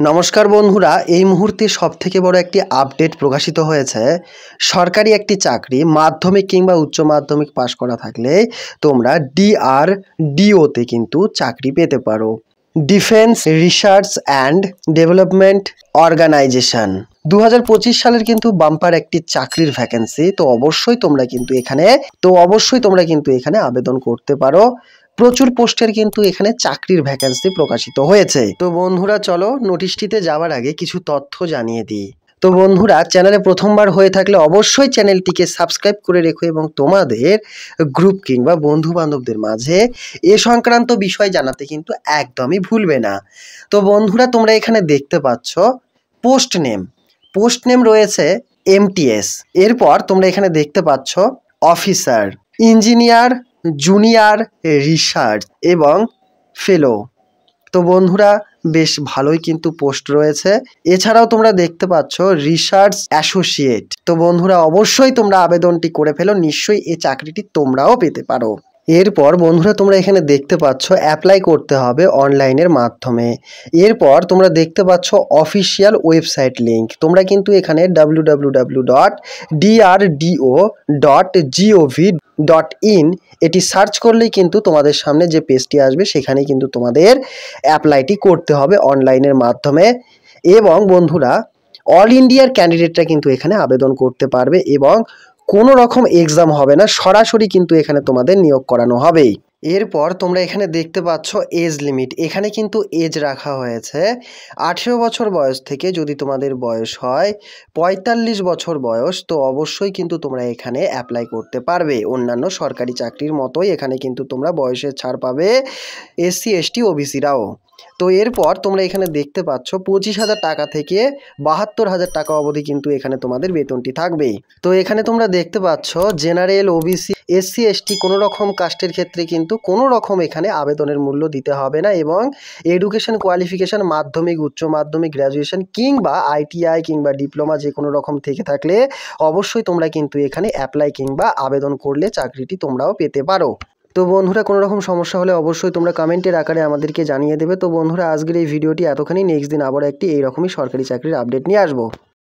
নমস্কার বন্ধুরা, এই মুহূর্তে সবথেকে বড় একটি আপডেট প্রকাশিত হয়েছে। সরকারি একটি চাকরি মাধ্যমিক কিংবা উচ্চ মাধ্যমিক পাশ করা থাকলে তোমরা DRDO-তে কিন্তু চাকরি পেতে পারো। Defence research and development organisation 2025 সালের কিন্তু বাম্পার একটি চাকরির ভ্যাকেন্সি। তো অবশ্যই তোমরা কিন্তু এখানে আবেদন করতে পারো। প্রচুর পোস্টের কিন্তু এখানে চাকরির ভ্যাকেন্সি প্রকাশিত হয়েছে। তো বন্ধুরা চলো নোটিশটিতে যাওয়ার আগে কিছু তথ্য জানিয়ে দিই। তো বন্ধুরা, চ্যানেলে প্রথমবার হয়ে থাকলে অবশ্যই চ্যানেলটিকে সাবস্ক্রাইব করে রেখো এবং তোমাদের গ্রুপ কিংবা বন্ধু বান্ধবদের মাঝে এ সংক্রান্ত বিষয় জানাতে কিন্তু একদমই ভুলবে না। তো বন্ধুরা, তোমরা এখানে দেখতে পাচ্ছ পোস্ট নেম রয়েছে MTS। এরপর তোমরা এখানে দেখতে পাচ্ছ অফিসার, ইঞ্জিনিয়ার, জুনিয়র রিসার্চ এবং ফেলো। তো বন্ধুরা, বেশ ভালোই কিন্তু পোস্ট রয়েছে। এছাড়াও তোমরা দেখতে পাচ্ছ রিসার্চ অ্যাসোসিয়েট। তো বন্ধুরা, অবশ্যই তোমরা আবেদনটি করে ফেলো, নিশ্চয়ই এই চাকরিটি তোমরাও পেতে পারো। এরপর বন্ধুরা, তোমরা এখানে দেখতে পাচ্ছ অ্যাপ্লাই করতে হবে অনলাইনের মাধ্যমে। এরপর তোমরা দেখতে পাচ্ছ অফিসিয়াল ওয়েবসাইট লিঙ্ক। তোমরা কিন্তু এখানে www.drdo.gov.in এটি সার্চ করলেই কিন্তু তোমাদের সামনে যে পেজটি আসবে সেখানে কিন্তু তোমাদের অ্যাপ্লাইটি করতে হবে অনলাইনের মাধ্যমে। এবং বন্ধুরা, অল ইন্ডিয়ার ক্যান্ডিডেটরা কিন্তু এখানে আবেদন করতে পারবে এবং কোনো রকম এক্সাম হবে না, সরাসরি কিন্তু এখানে তোমাদের নিয়োগ করানো হবেই। এরপর তোমরা এখানে দেখতে পাচ্ছ এজ লিমিট। এখানে কিন্তু এজ রাখা হয়েছে 18 বছর বয়স থেকে যদি তোমাদের বয়স হয় 45 বছর বয়স, তো অবশ্যই কিন্তু তোমরা এখানে অ্যাপ্লাই করতে পারবে। অন্যান্য সরকারি চাকরির মতোই এখানে কিন্তু তোমরা বয়সের ছাড় পাবে SC ST OBC-রাও। তো এরপর তোমরা এখানে দেখতে পাচ্ছ 25,000 টাকা থেকে 72,000 টাকা অবধি কিন্তু এখানে তোমাদের বেতনটি থাকবে। তো এখানে তোমরা দেখতে পাচ্ছ জেনারেল, OBC, SC ST কোনো রকম কাস্টের ক্ষেত্রে কিন্তু কোনো রকম এখানে আবেদনের মূল্য দিতে হবে না। এবং এডুকেশন কোয়ালিফিকেশন মাধ্যমিক, উচ্চ মাধ্যমিক, গ্র্যাজুয়েশন কিংবা ITI কিংবা ডিপ্লোমা যে কোনো রকম থেকে থাকলে অবশ্যই তোমরা কিন্তু এখানে অ্যাপ্লাই কিংবা আবেদন করলে চাকরিটি তোমরাও পেতে পারো। তো বন্ধুরা, কোনো রকম সমস্যা হলে অবশ্যই তোমরা কমেন্টের আকারে আমাদেরকে জানিয়ে দেবে। তো বন্ধুরা, আজকের এই ভিডিওটি এতখানি। নেক্সট দিন আবার একটি এইরকমই সরকারি চাকরির আপডেট নিয়ে আসবো।